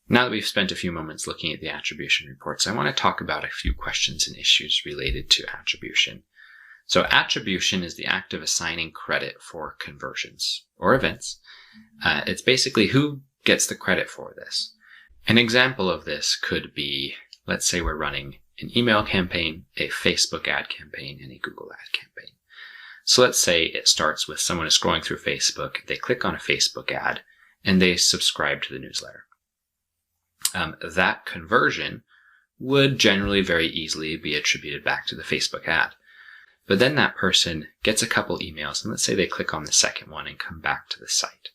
Now that we've spent a few moments looking at the attribution reports, I want to talk about a few questions and issues related to attribution. So attribution is the act of assigning credit for conversions or events. It's basically who gets the credit for this. An example of this could be, let's say we're running an email campaign, a Facebook ad campaign, and a Google ad campaign. So let's say it starts with someone is scrolling through Facebook, they click on a Facebook ad, and they subscribe to the newsletter. That conversion would generally very easily be attributed back to the Facebook ad. But then that person gets a couple emails, and let's say they click on the second one and come back to the site.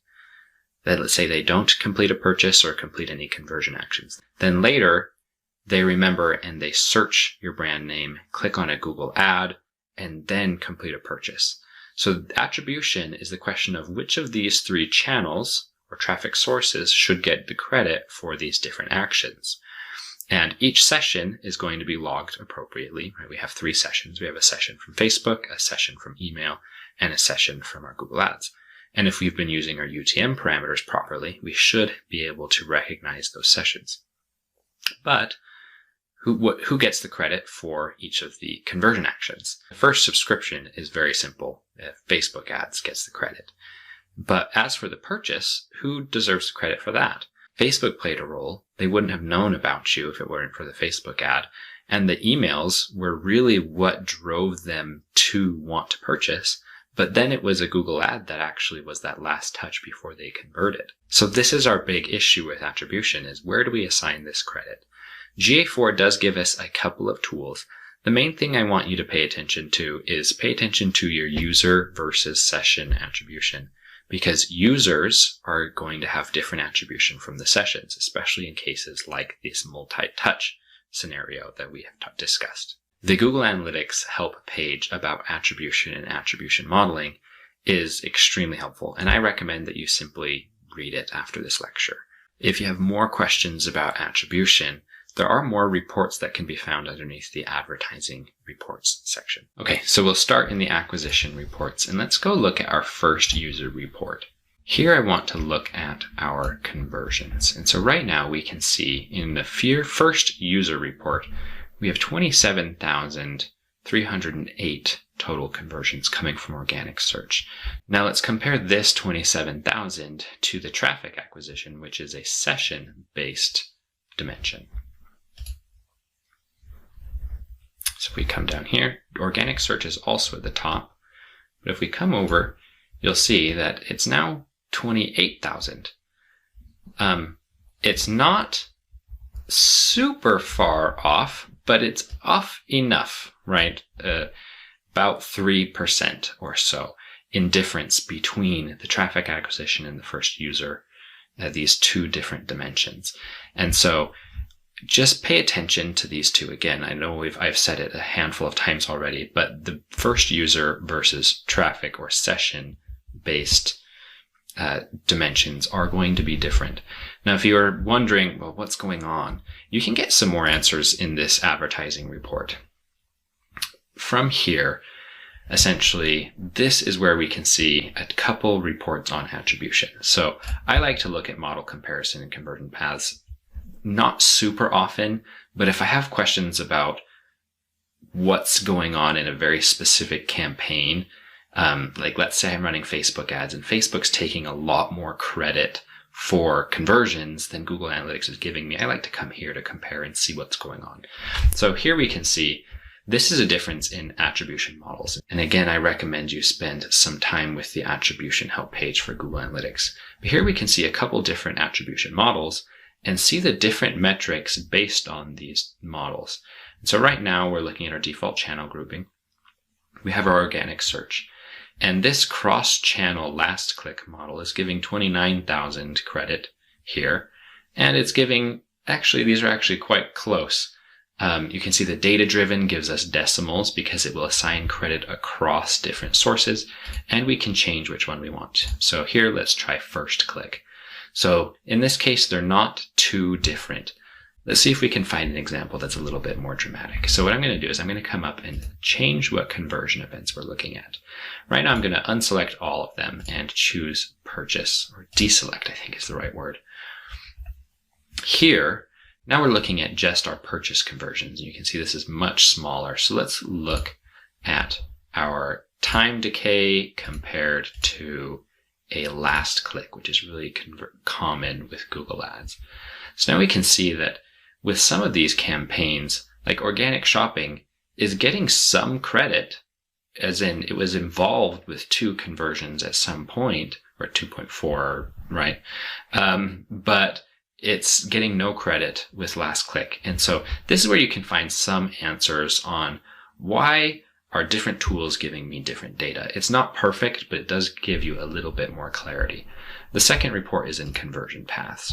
Then let's say they don't complete a purchase or complete any conversion actions. Then later, they remember and they search your brand name, click on a Google ad, and then complete a purchase. So attribution is the question of which of these three channels or traffic sources should get the credit for these different actions. And each session is going to be logged appropriately. Right? We have 3 sessions. We have a session from Facebook, a session from email, and a session from our Google Ads. And if we've been using our UTM parameters properly, we should be able to recognize those sessions. But who gets the credit for each of the conversion actions? The first subscription is very simple. Facebook ads gets the credit. But as for the purchase, who deserves the credit for that? Facebook played a role. They wouldn't have known about you if it weren't for the Facebook ad. And the emails were really what drove them to want to purchase. But then it was a Google ad that actually was that last touch before they converted. So this is our big issue with attribution, is where do we assign this credit? GA4 does give us a couple of tools. The main thing I want you to pay attention to is pay attention to your user versus session attribution, because users are going to have different attribution from the sessions, especially in cases like this multi-touch scenario that we have discussed. The Google Analytics help page about attribution and attribution modeling is extremely helpful, and I recommend that you simply read it after this lecture. If you have more questions about attribution, there are more reports that can be found underneath the advertising reports section. Okay, so we'll start in the acquisition reports, and let's go look at our first user report. Here I want to look at our conversions. And so right now we can see in the first user report, we have 27,308 total conversions coming from organic search. Now let's compare this 27,000 to the traffic acquisition, which is a session-based dimension. So if we come down here, organic search is also at the top. But if we come over, you'll see that it's now 28,000. It's not super far off, but it's off enough, right? About 3% or so in difference between the traffic acquisition and the first user, these two different dimensions. And so just pay attention to these two. Again, I know I've said it a handful of times already, but the first user versus traffic or session-based dimensions are going to be different. Now, if you are wondering, well, what's going on? You can get some more answers in this advertising report. From here, essentially, this is where we can see a couple reports on attribution. So I like to look at model comparison and conversion paths. Not super often, but if I have questions about what's going on in a very specific campaign, like let's say I'm running Facebook ads and Facebook's taking a lot more credit for conversions than Google Analytics is giving me, I like to come here to compare and see what's going on. So here we can see this is a difference in attribution models. And again, I recommend you spend some time with the attribution help page for Google Analytics. But here we can see a couple different attribution models and see the different metrics based on these models. And so right now we're looking at our default channel grouping. We have our organic search. And this cross-channel last click model is giving 29,000 credit here. And it's giving, actually, these are actually quite close. You can see the data-driven gives us decimals because it will assign credit across different sources. And we can change which one we want. So here, let's try first click. So in this case, they're not too different. Let's see if we can find an example that's a little bit more dramatic. So what I'm going to do is I'm going to come up and change what conversion events we're looking at. Right now I'm going to unselect all of them and choose purchase, or deselect, I think is the right word. Here, now we're looking at just our purchase conversions. You can see this is much smaller. So let's look at our time decay compared to a last click, which is really common with Google Ads. So now we can see that with some of these campaigns, like organic shopping is getting some credit, as in it was involved with 2 conversions at some point, or 2.4, right? But it's getting no credit with last click. And so this is where you can find some answers on why are different tools giving me different data. It's not perfect, but it does give you a little bit more clarity. The second report is in conversion paths.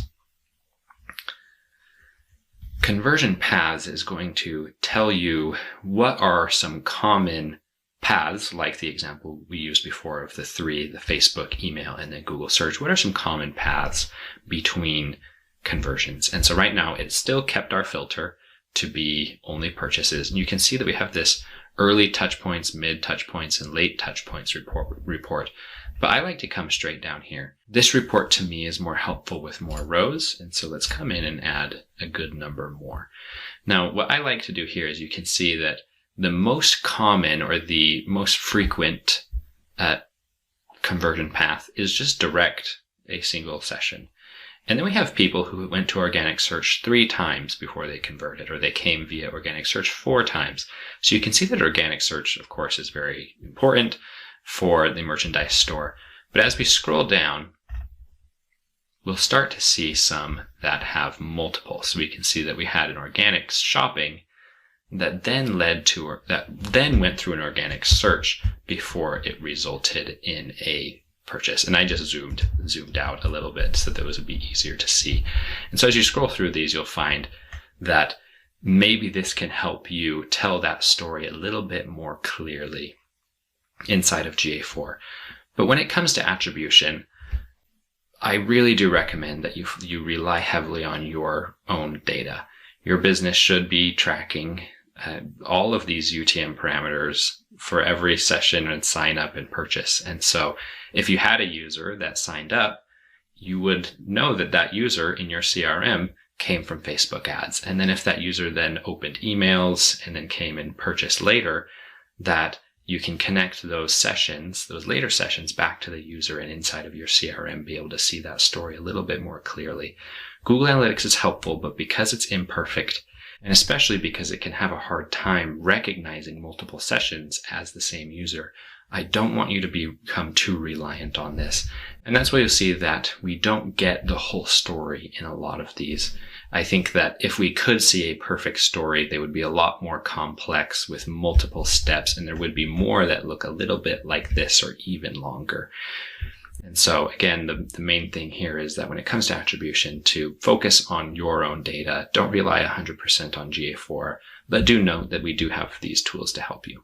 Conversion paths is going to tell you what are some common paths, like the example we used before of the 3, the Facebook, email, and then Google search. What are some common paths between conversions? And so right now it's still kept our filter to be only purchases. And you can see that we have this early touch points, mid touch points, and late touch points report. But I like to come straight down here. This report to me is more helpful with more rows. And so let's come in and add a good number more. Now, what I like to do here is you can see that the most common or the most frequent conversion path is just direct a single session. And then we have people who went to organic search 3 times before they converted, or they came via organic search 4 times. So you can see that organic search, of course, is very important for the merchandise store. But as we scroll down, we'll start to see some that have multiple. So we can see that we had an organic shopping that then went through an organic search before it resulted in a purchase. And I just zoomed out a little bit so that those would be easier to see. And so as you scroll through these, you'll find that maybe this can help you tell that story a little bit more clearly inside of GA4. But when it comes to attribution, I really do recommend that you rely heavily on your own data. Your business should be tracking all of these UTM parameters for every session and sign up and purchase. And so if you had a user that signed up, you would know that that user in your CRM came from Facebook ads. And then if that user then opened emails and then came and purchased later, that you can connect those sessions, those later sessions, back to the user and inside of your CRM be able to see that story a little bit more clearly. Google Analytics is helpful, but because it's imperfect, and especially because it can have a hard time recognizing multiple sessions as the same user, I don't want you to become too reliant on this. And that's why you'll see that we don't get the whole story in a lot of these. I think that if we could see a perfect story, they would be a lot more complex with multiple steps, and there would be more that look a little bit like this or even longer. And so again, the main thing here is that when it comes to attribution, to focus on your own data. Don't rely 100% on GA4, but do note that we do have these tools to help you.